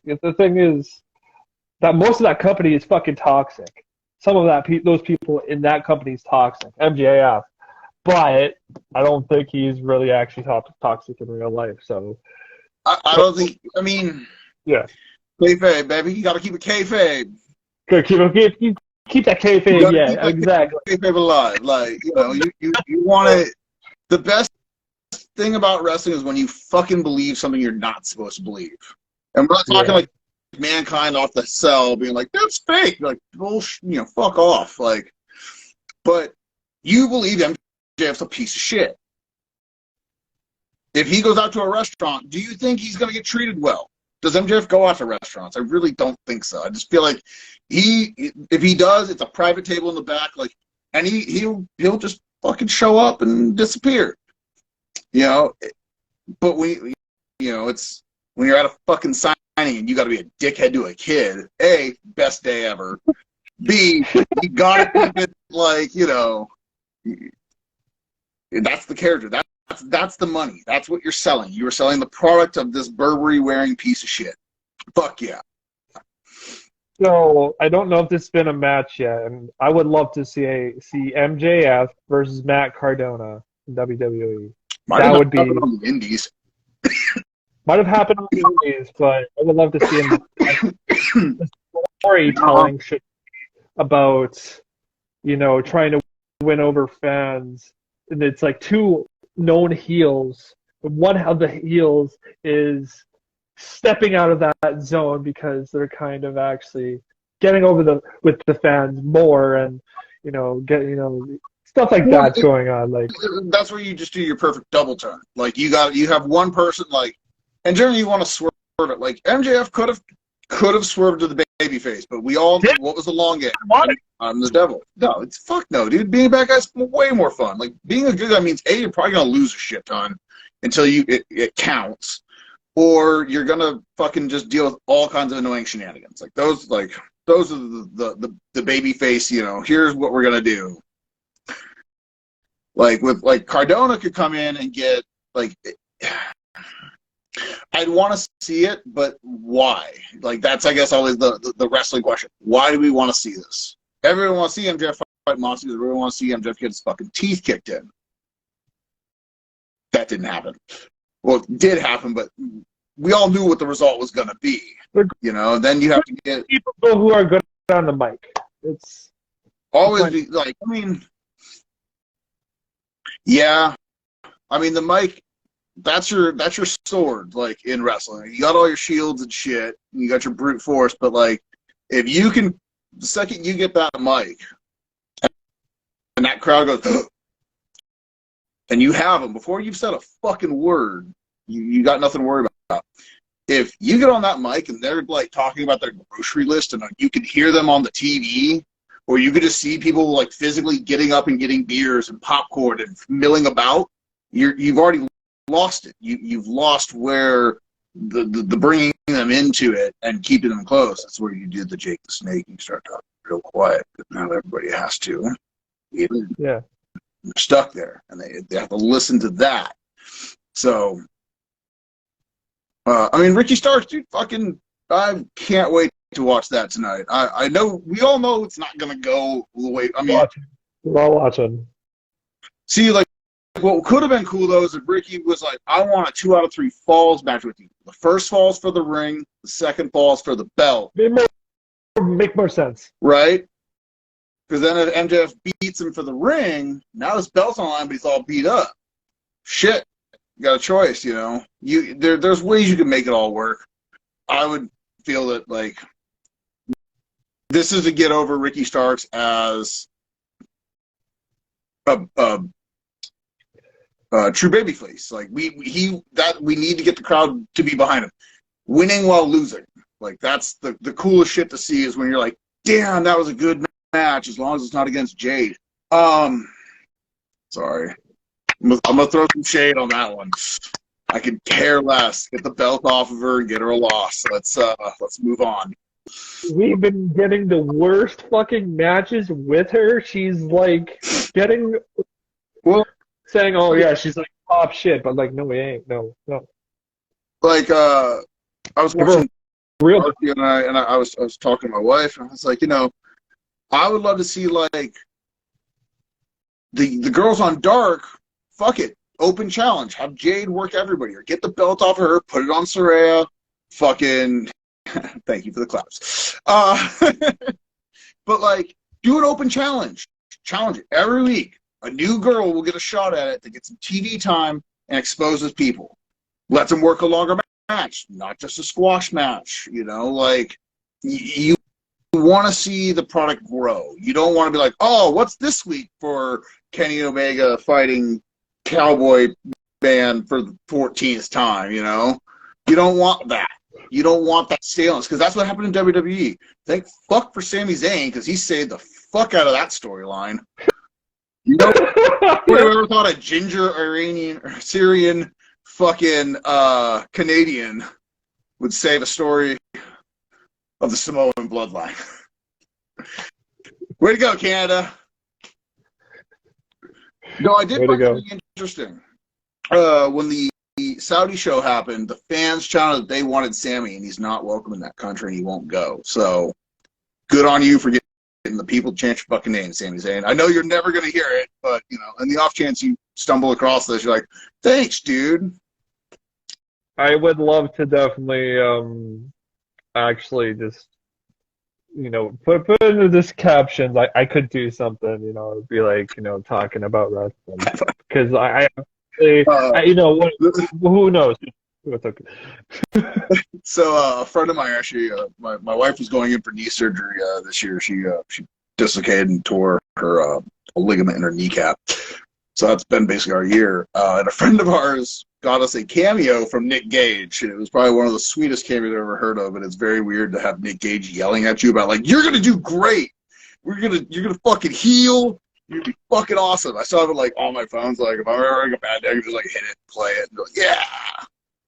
Speaker 3: The thing is that most of that company is fucking toxic. Some of those people in that company is toxic. MJF, but I don't think he's really actually toxic in real life. So
Speaker 2: I don't think. I mean,
Speaker 3: yeah,
Speaker 2: kayfabe, baby. You got to keep it kayfabe.
Speaker 3: Keep that kayfabe, yeah, exactly.
Speaker 2: Kayfabe alive, like, you know, you want it. The best thing about wrestling is when you fucking believe something you're not supposed to believe. And we're not talking like Mankind off the cell being like, that's fake. Like, bullshit, you know, fuck off. Like, but you believe MJF's a piece of shit. If he goes out to a restaurant, do you think he's going to get treated well? Does MJF go out to restaurants? I really don't think so. I just feel like if he does, it's a private table in the back, like, and he'll just fucking show up and disappear. You know, but it's when you're at a fucking signing and you got to be a dickhead to a kid. A, best day ever. B, you got to keep it like, you know, that's the character. That's the money. That's what you're selling. You are selling the product of this Burberry wearing piece of shit. Fuck yeah.
Speaker 3: So I don't know if this has been a match yet, and I would love to see MJF versus Matt Cardona in WWE.
Speaker 2: Might
Speaker 3: That
Speaker 2: have
Speaker 3: would be
Speaker 2: happened on the Indies.
Speaker 3: might have happened on the Indies, but I would love to see him. The storytelling should be about trying to win over fans, and it's like two known heels. One of the heels is stepping out of that zone because they're kind of actually getting over with the fans more, and stuff like
Speaker 2: Well,
Speaker 3: that's going on. Like,
Speaker 2: that's where you just do your perfect double turn. Like you have one person like, and generally you want to swerve it. Like MJF could have swerved to the baby face, but we all what was the long game? I'm the devil. No, it's fuck no, dude. Being a bad guy's way more fun. Like being a good guy means A, you're probably gonna lose a shit ton until it counts, or you're gonna fucking just deal with all kinds of annoying shenanigans. Those are the baby face. Here's what we're gonna do. Like Cardona could come in and get like. I'd want to see it, but why? Like that's I guess always the wrestling question. Why do we want to see this? Everyone wants to see MJF fight monsters. Everyone wants to see MJF get his fucking teeth kicked in. That didn't happen. Well, it did happen, but we all knew what the result was going to be. Then you have to get
Speaker 3: people who are good on the mic. It's
Speaker 2: always be like, I mean, yeah, I mean the mic. That's your sword, like in wrestling. You got all your shields and shit, and you got your brute force, but like if you can, the second you get that mic and that crowd goes and you have them before you've said a fucking word, you got nothing to worry about. If you get on that mic and they're like talking about their grocery list and you can hear them on the TV, or you could just see people like physically getting up and getting beers and popcorn and milling about, you've already lost it. You've lost where the bringing them into it and keeping them close. That's where you do the Jake the Snake. You start talking real quiet, but now everybody has to. Yeah, they're stuck there, and they have to listen to that. So, I mean, Ricky Starks, dude, fucking, I can't wait to watch that tonight. I know we all know it's not gonna go the way. I mean,
Speaker 3: we're all watching.
Speaker 2: See, like. What could have been cool, though, is if Ricky was like, I want a 2 out of 3 falls match with you. The first fall's for the ring, the second fall's for the belt.
Speaker 3: Make more sense.
Speaker 2: Right? Because then if MJF beats him for the ring, now his belt's on the line, but he's all beat up. Shit. You got a choice, There's ways you can make it all work. I would feel that, like, this is to get over Ricky Starks as a true babyface. Like we need to get the crowd to be behind him. Winning while losing. Like that's the coolest shit to see is when you're like, damn, that was a good match as long as it's not against Jade. Sorry. I'm gonna throw some shade on that one. I could care less. Get the belt off of her and get her a loss. Let's move on.
Speaker 3: We've been getting the worst fucking matches with her. She's like getting saying, "Oh yeah, she's like top shit," but like, no, we ain't. No.
Speaker 2: Like, I was watching Archie and I was talking to my wife, and I was like, I would love to see like the girls on Dark. Fuck it, open challenge. Have Jade work everybody, or get the belt off of her, put it on Saraya. Fucking, thank you for the claps. But like, do an open challenge. Challenge it every week. A new girl will get a shot at it to get some TV time and exposes people. Let them work a longer match, not just a squash match. Like you want to see the product grow. You don't want to be like, oh, what's this week for Kenny Omega fighting Cowboy Band for the 14th time? You don't want that. You don't want that staleness, because that's what happened in WWE. Thank fuck for Sami Zayn, because he saved the fuck out of that storyline. Would have ever thought a ginger Iranian or Syrian fucking Canadian would save a story of the Samoan bloodline? Way to go, Canada. No, I did find something interesting. When the Saudi show happened, the fans shouted that they wanted Sammy, and he's not welcome in that country, and he won't go. So good on you for getting the people to chant your fucking name, Sami Zayn. I know you're never going to hear it, but, you know, in the off chance you stumble across this, you're like, thanks, dude.
Speaker 3: I would love to definitely actually just, you know, put into this captions. I could do something, you know, it'd be like, you know, talking about wrestling. Because you know, who knows?
Speaker 2: So a friend of mine actually, my wife was going in for knee surgery this year. She dislocated and tore her a ligament in her kneecap. So that's been basically our year. And a friend of ours got us a cameo from Nick Gage. And it was probably one of the sweetest cameos I've ever heard of. And it's very weird to have Nick Gage yelling at you about like, you're gonna do great. You're gonna fucking heal. You're gonna be fucking awesome. I still have it like on my phones. Like if I'm ever having a bad day, I can just like hit it, play it, and go, yeah.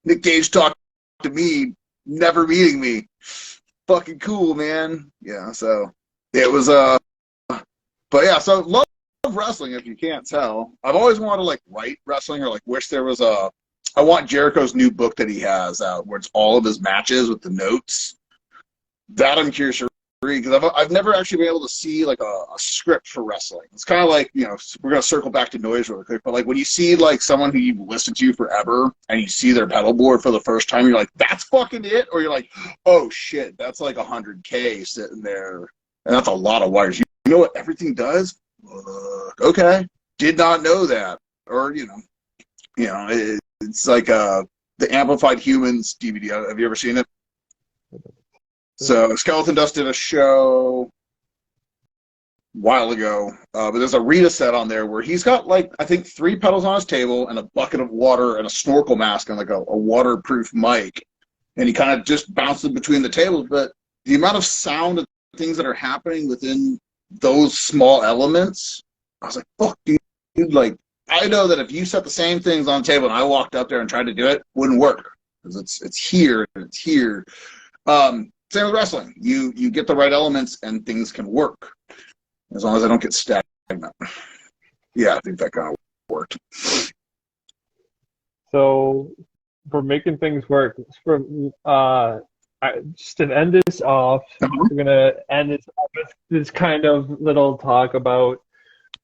Speaker 2: Nick Gage talked to me, never meeting me. Fucking cool, man. Yeah, so it was but yeah, so love wrestling if you can't tell. I've always wanted to like write wrestling or like wish there was I want Jericho's new book that he has out where it's all of his matches with the notes. That I'm curious to read because I've never actually been able to see like a script for wrestling. It's kind of like, you know, we're gonna circle back to noise really quick, but like when you see like someone who you've listened to forever and you see their pedal board for the first time, you're like, that's fucking it, or you're like, oh shit, that's like 100K sitting there, and that's a lot of wires. You know what everything does? Okay, did not know that, or you know, it's like the Amplified Humans DVD. Have you ever seen it? So Skeleton Dust did a show a while ago, but there's a Rita set on there where he's got like I think 3 pedals on his table and a bucket of water and a snorkel mask and like a waterproof mic, and he kind of just bounces between the tables. But the amount of sound and things that are happening within those small elements, I was like, fuck, dude, like I know that if you set the same things on the table and I walked up there and tried to do it, wouldn't work because it's here and it's here. Same with wrestling. You get the right elements and things can work as long as I don't get stagnant. Yeah, I think that kind of worked.
Speaker 3: So for making things work, just to end this off, we're gonna end this off with this kind of little talk about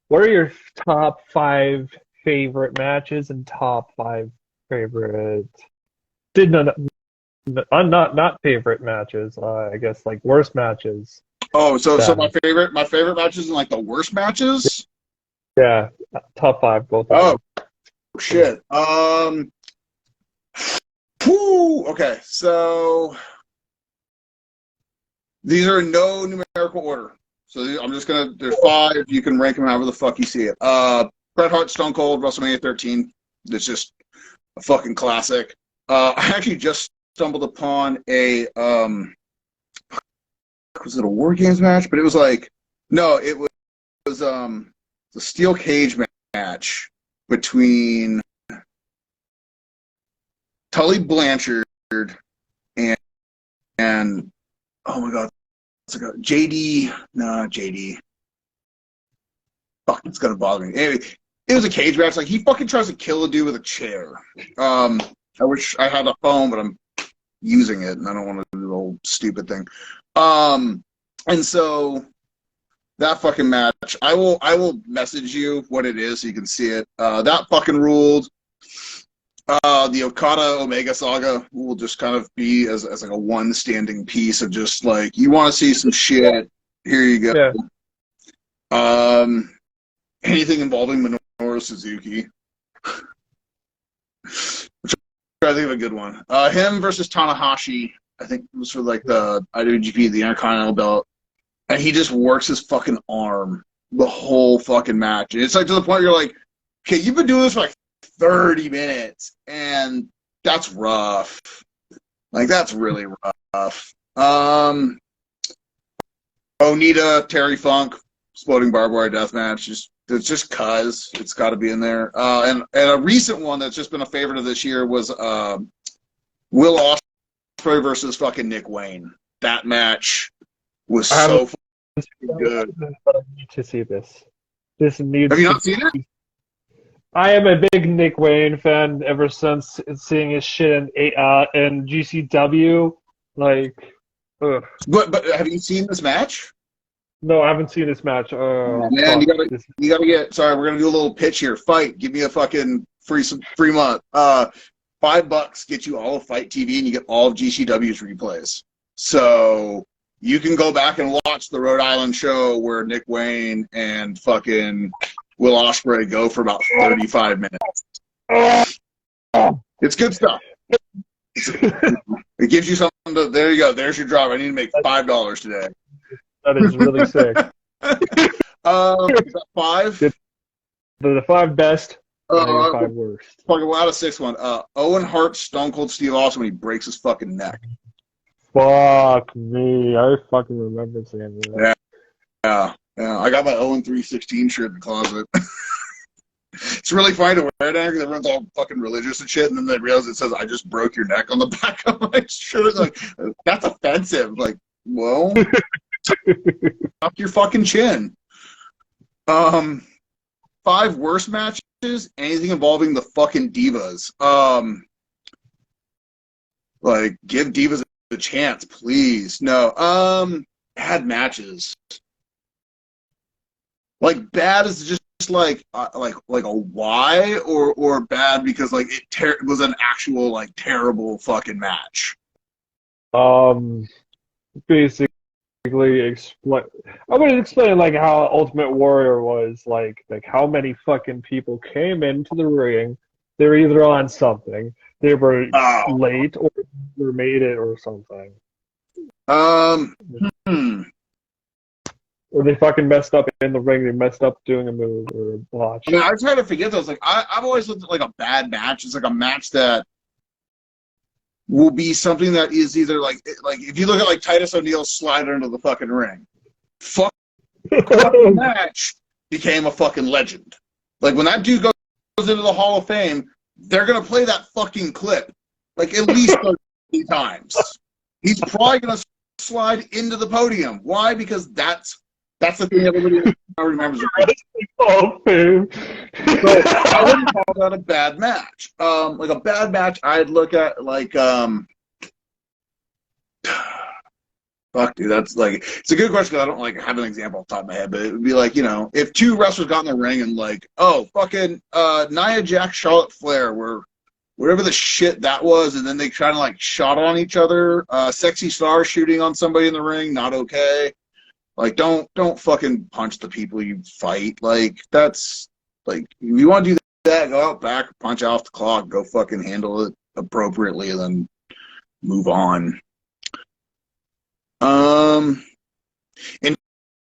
Speaker 3: what are your top 5 favorite matches and top 5 favorite not favorite matches. I guess like worst matches.
Speaker 2: Oh, so my favorite matches and like the worst matches.
Speaker 3: Yeah, top 5 both.
Speaker 2: Oh, shit. Okay, so these are in no numerical order. So I'm just gonna. There's 5. You can rank them however the fuck you see it. Bret Hart, Stone Cold, WrestleMania 13. It's just a fucking classic. I actually just stumbled upon a was it a War Games match? But it was like it was the steel cage match between Tully Blanchard and oh my god, JD. No, JD. Fuck, it's gonna bother me. Anyway, it was a cage match. Like he fucking tries to kill a dude with a chair. I wish I had a phone, but I'm using it, and I don't want to do the whole stupid thing. And so that fucking match, I will message you what it is so you can see it. That fucking ruled. The Okada Omega saga will just kind of be as like a one standing piece of just like you want to see some shit. Here you go. Yeah. Anything involving Minoru Suzuki. I think of a good one. Him versus Tanahashi. I think it was for like the IWGP, the Intercontinental belt, and he just works his fucking arm the whole fucking match. And it's like to the point where you're like, okay, you've been doing this for like 30 minutes, and that's rough. Like that's really rough. Onita, Terry Funk, exploding barbed wire death match. It's just cuz it's got to be in there. And a recent one that's just been a favorite of this year was Will Ospreay versus fucking Nick Wayne. That match was so fucking good.
Speaker 3: I need to see this. Have
Speaker 2: you not seen it?
Speaker 3: I am a big Nick Wayne fan ever since seeing his shit in GCW. Like, Ugh.
Speaker 2: But have you seen this match?
Speaker 3: No, I haven't seen this match.
Speaker 2: Man, you gotta get. Sorry, we're gonna do a little pitch here. Fight. Give me a fucking free month. $5 get you all of Fight TV, and you get all of GCW's replays. So you can go back and watch the Rhode Island show where Nick Wayne and fucking Will Ospreay go for about 35 minutes. It's good stuff. It gives you something to. There you go. There's your job. I need to make $5 today.
Speaker 3: That is really sick.
Speaker 2: Is that 5?
Speaker 3: The 5 best. 5 worst.
Speaker 2: Fucking out of 6 one. Owen Hart, Stone Cold Steve Austin when he breaks his fucking neck.
Speaker 3: Fuck me. I fucking remember saying that.
Speaker 2: Yeah. I got my Owen 316 shirt in the closet. It's really funny to wear it because everyone's all fucking religious and shit, and then they realize it says, "I just broke your neck" on the back of my shirt. Like, that's offensive. Like, well, up your fucking chin. 5 worst matches, anything involving the fucking divas. Like, give divas a chance, please. No. Bad matches. Like, bad is just like a why, or bad because like it was an actual like terrible fucking match.
Speaker 3: Basically explain. I'm gonna explain like how Ultimate Warrior was like how many fucking people came into the ring. They were either on something, they were late, or they made it or something. Or they fucking messed up in the ring. They messed up doing a move or a botch.
Speaker 2: I mean, I try to forget those. Like, I've always looked at like a bad match. It's like a match that will be something that is either like if you look at like Titus O'Neil sliding into the fucking ring, fuck the match became a fucking legend. Like when that dude goes into the Hall of Fame, they're gonna play that fucking clip like at least 30 times. He's probably gonna slide into the podium. Why? Because that's the thing everybody remembers. So I wouldn't call that a bad match. Like a bad match, I'd look at like fuck, dude. That's like it's a good question because I don't like have an example off the top of my head, but it would be like if 2 wrestlers got in the ring and like fucking Nia Jax, Charlotte Flair, were whatever the shit that was, and then they kind of like shot on each other. Sexy Star shooting on somebody in the ring, not okay. Like, don't fucking punch the people you fight. Like, that's like if you want to do that, go out back, punch off the clock, go fucking handle it appropriately, and then move on. In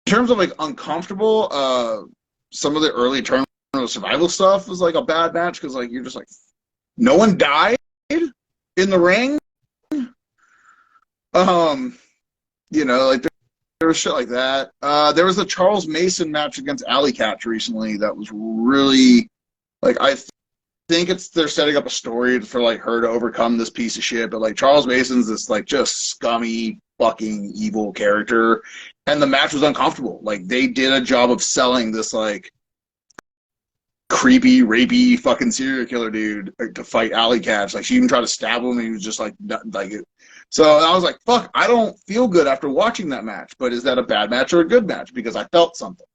Speaker 2: terms of like uncomfortable, some of the early tournament survival stuff was like a bad match because like you're just like. No one died in the ring. Like there was shit like that. There was a Charles Mason match against Alley Catch recently that was really like I think they're setting up a story for like her to overcome this piece of shit, but like Charles Mason's this like just scummy fucking evil character, and the match was uncomfortable. Like they did a job of selling this like creepy, rapey, fucking serial killer dude to fight Alley Catch. Like she even tried to stab him, and he was just like it. So I was like, "Fuck, I don't feel good after watching that match." But is that a bad match or a good match? Because I felt something.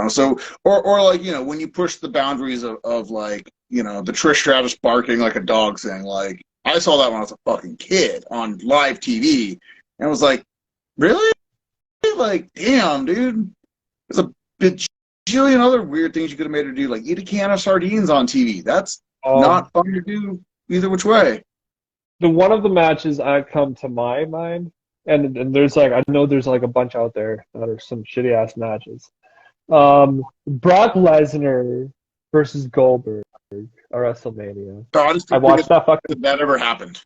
Speaker 2: So or like when you push the boundaries of like the Trish Stratus barking like a dog thing. Like I saw that when I was a fucking kid on live TV, and was like, really? Like, damn, dude. There's a bajillion other weird things you could have made her do, like eat a can of sardines on TV. That's not fun to do either which way.
Speaker 3: One of the matches that come to my mind, and there's like I know there's like a bunch out there that are some shitty ass matches. Brock Lesnar versus Goldberg at WrestleMania. I watched that fucking.
Speaker 2: If that ever happened.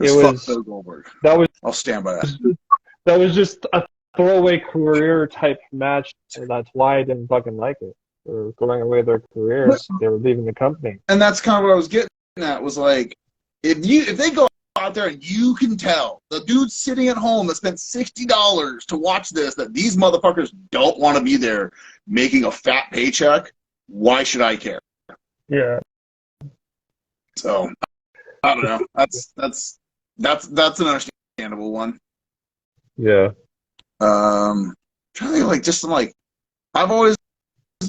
Speaker 3: It was
Speaker 2: Goldberg.
Speaker 3: That was.
Speaker 2: I'll stand by that.
Speaker 3: That was just a throwaway career type match, and that's why I didn't fucking like it. They were going away their careers. They were leaving the company.
Speaker 2: And that's kind of what I was getting at. Was like, if they go out there and you can tell the dude sitting at home that spent $60 to watch this, that these motherfuckers don't want to be there making a fat paycheck, why should I care?
Speaker 3: Yeah.
Speaker 2: So I don't know. That's That's an understandable one.
Speaker 3: Yeah.
Speaker 2: Trying to think of, like, just some, like, I've always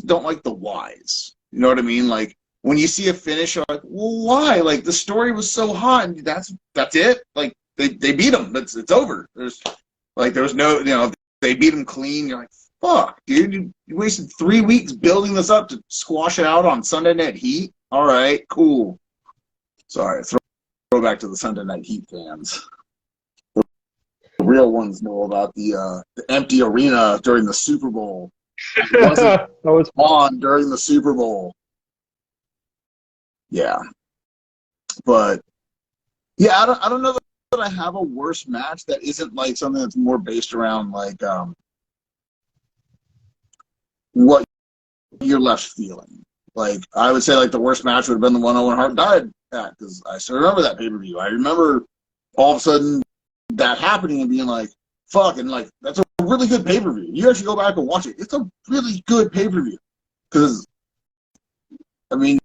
Speaker 2: don't like the whys. You know what I mean? Like, when you see a finish, you're like, well, why? Like, the story was so hot, and that's it. Like, they beat them. It's over. There's no, they beat them clean. You're like, fuck, dude, you wasted 3 weeks building this up to squash it out on Sunday Night Heat. All right, cool. Sorry, throw back to the Sunday Night Heat fans. The real ones know about the empty arena during the Super Bowl. It wasn't
Speaker 3: That was
Speaker 2: on during the Super Bowl. Yeah, but yeah, I don't know that I have a worse match that isn't like something that's more based around like what you're left feeling. Like, I would say, like, the worst match would have been the one Owen Hart died at, because I still remember that pay-per-view. I remember all of a sudden that happening and being like, fuck, and like, that's a really good pay-per-view. You actually go back and watch it. It's a really good pay-per-view. Because, I mean,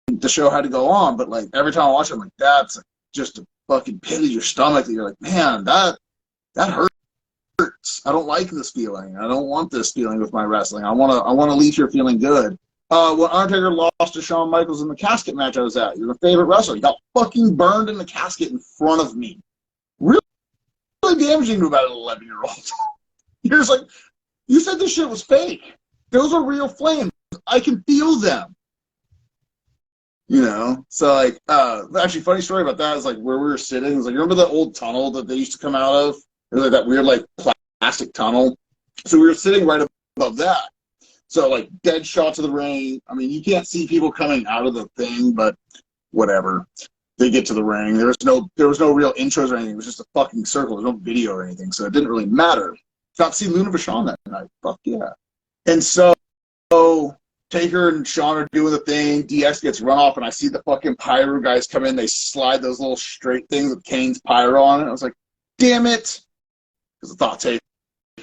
Speaker 2: the show had to go on, but like, every time I watch it, I'm like, that's just a fucking pit of your stomach that you're like, man, that hurts. I don't like this feeling. I don't want this feeling with my wrestling. I want to leave here feeling good. When Undertaker lost to Shawn Michaels in the casket match I was at, you're the favorite wrestler. You got fucking burned in the casket in front of me. Really, really damaging to about an 11-year-old. You're just like, you said this shit was fake. Those are real flames. I can feel them. So like, actually, funny story about that is like where we were sitting. It was like, you remember that old tunnel that they used to come out of? It was like that weird like plastic tunnel. So we were sitting right above that. So, like, dead shots of the ring. I mean, you can't see people coming out of the thing, but whatever. They get to the ring. There was no real intros or anything. It was just a fucking circle. There's no video or anything, so it didn't really matter. Got to see Luna Vachon that night. Fuck yeah. And so, Taker and Shawn are doing the thing. DX gets run off, and I see the fucking pyro guys come in. They slide those little straight things with Kane's pyro on it. I was like, damn it. Because I thought Taker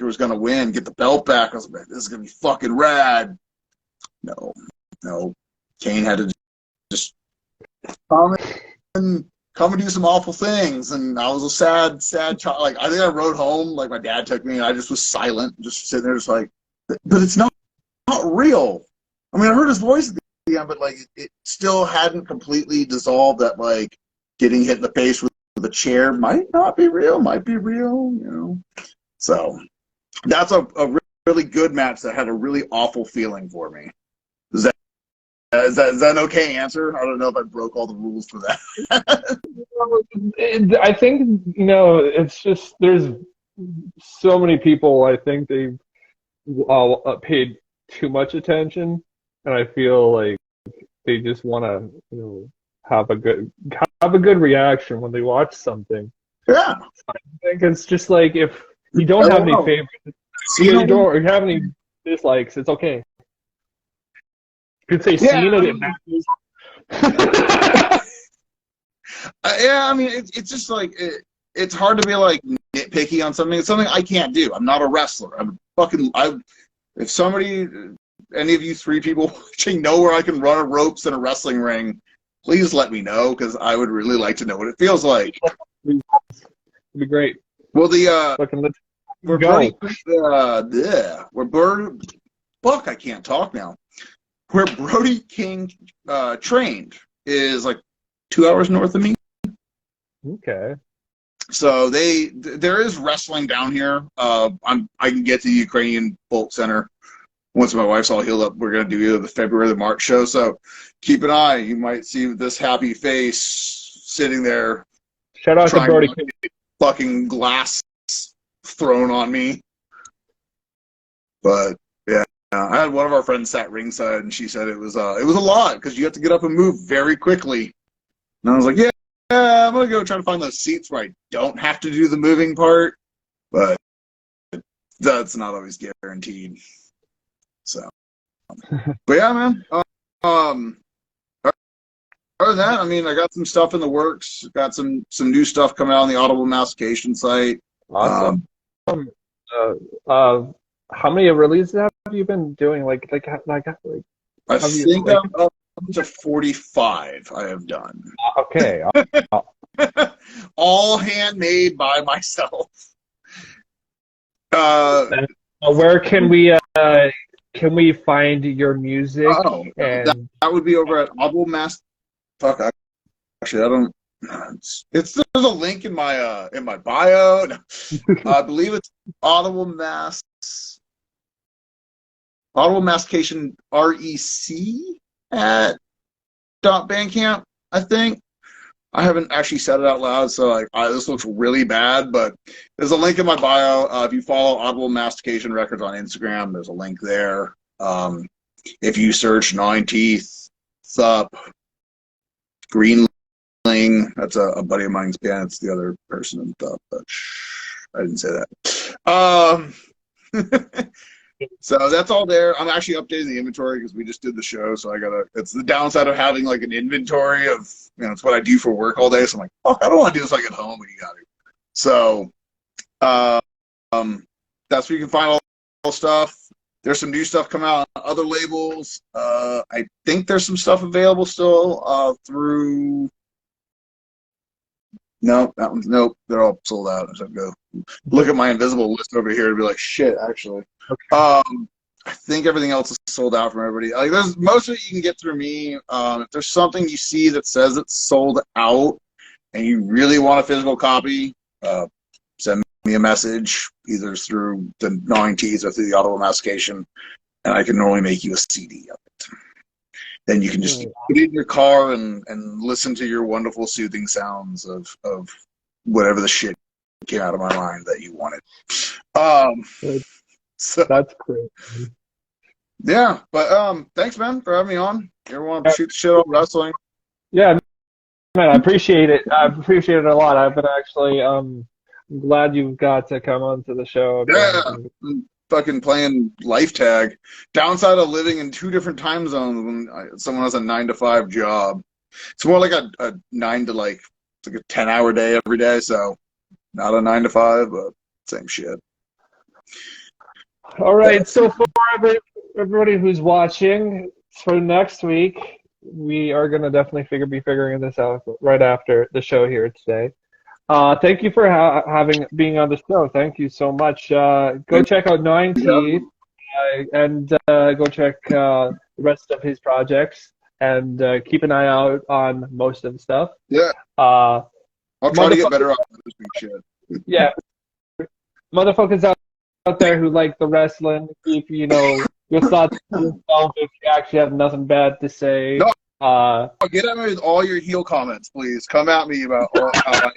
Speaker 2: was going to win, get the belt back. I was like, this is going to be fucking rad. No. Kane had to just come and do some awful things. And I was a sad child. Like, I think I rode home, like, my dad took me, and I just was silent, just sitting there just like, but it's not real. I mean, I heard his voice at the end, but, like, it still hadn't completely dissolved that, like, getting hit in the face with a chair might not be real, might be real, So that's a really good match that had a really awful feeling for me. Is that an okay answer? I don't know if I broke all the rules for that.
Speaker 3: I think, it's just, there's so many people, I think they've paid too much attention, and I feel like they just want to, have a good reaction when they watch something.
Speaker 2: Yeah.
Speaker 3: I think it's just like, if you don't have any favorites, you don't have any dislikes, it's okay. You could say Cena, it matters.
Speaker 2: Yeah, I mean, it's just like, it's hard to be like nitpicky on something. It's something I can't do. I'm not a wrestler. If somebody, any of you three people watching know where I can run a ropes in a wrestling ring, please let me know, because I would really like to know what it feels like.
Speaker 3: It'd be great.
Speaker 2: Well, I can't talk now. Where Brody King trained is like 2 hours north of me.
Speaker 3: Okay.
Speaker 2: So there is wrestling down here. I can get to the Ukrainian Folk Center once my wife's all healed up. We're gonna do either the February or the March show. So keep an eye. You might see this happy face sitting there.
Speaker 3: Shout out to Brody King.
Speaker 2: Fucking glass thrown on me. But yeah, I had one of our friends sat ringside, and she said it was a lot, because you have to get up and move very quickly. And I was like, yeah, I'm gonna go try to find those seats where I don't have to do the moving part, but that's not always guaranteed. So, but yeah, man. Other than that, I mean, I got some stuff in the works. Got some new stuff coming out on the Audible mastication site.
Speaker 3: Awesome. How many releases have you been doing? I think
Speaker 2: I'm up to 45. I have done.
Speaker 3: Okay.
Speaker 2: All handmade by myself.
Speaker 3: Where can we find your music?
Speaker 2: Oh,
Speaker 3: And
Speaker 2: that would be over at Audible Mass. Fuck, actually, I don't. It's there's a link in my bio. I believe it's Audible Mastication REC at .bandcamp, I think. I haven't actually said it out loud, so like this looks really bad, but there's a link in my bio. If you follow Audible Mastication Records on Instagram, there's a link there. If you search Gnawing Teeth, thrup, Greenling, that's a buddy of mine's band. It's the other person in thrup, but I didn't say that. So that's all there. I'm actually updating the inventory because we just did the show, so it's the downside of having like an inventory of, it's what I do for work all day. So I'm like, fuck, I don't want to do this like at home when you got to. So that's where you can find all the stuff. There's some new stuff coming out on other labels. I think there's some stuff available still through. No, that one's nope. They're all sold out. So I go look at my invisible list over here and be like, shit, actually. Okay. I think everything else is sold out from everybody. Like, there's most of it you can get through me. If there's something you see that says it's sold out and you really want a physical copy, send me a message either through the Gnawing Teeth or through the Audible Mastication, and I can normally make you a CD of it. Then you can just put it in your car and listen to your wonderful soothing sounds of whatever the shit came out of my mind that you wanted. So
Speaker 3: that's great.
Speaker 2: Yeah, but thanks, man, for having me on. Everyone shoot the shit on wrestling.
Speaker 3: Yeah, man, I appreciate it. I appreciate it a lot. I've been actually I'm glad you got to come on to the show.
Speaker 2: Yeah, fucking playing life tag. Downside of living in two different time zones when someone has a 9-to-5 job. It's more like a 9 to like it's like a 10-hour day every day. So not a 9-to-5, but same shit.
Speaker 3: All right. So for everybody who's watching, for next week, we are going to definitely be figuring this out right after the show here today. Thank you for being on the show. Thank you so much. Go check out Gnawing Teeth and go check the rest of his projects and keep an eye out on most of the stuff.
Speaker 2: Yeah. I'll try to get better at this shit.
Speaker 3: Yeah. Motherfuckers out there who like the wrestling, keep your thoughts to yourself if you actually have nothing bad to say. No.
Speaker 2: Get at me with all your heel comments, please. Come at me about how I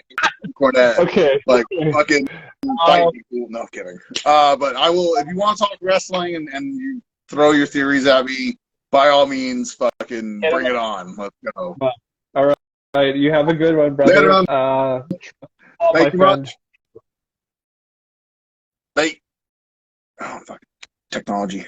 Speaker 2: Cornette.
Speaker 3: Okay.
Speaker 2: Like fucking fight people. No, I'm kidding. But I will, if you want to talk wrestling and you throw your theories at me, by all means, fucking bring it on. Let's go.
Speaker 3: All right. You have a good one, brother.
Speaker 2: Later, thank you much. Bye. Oh, fuck. Technology.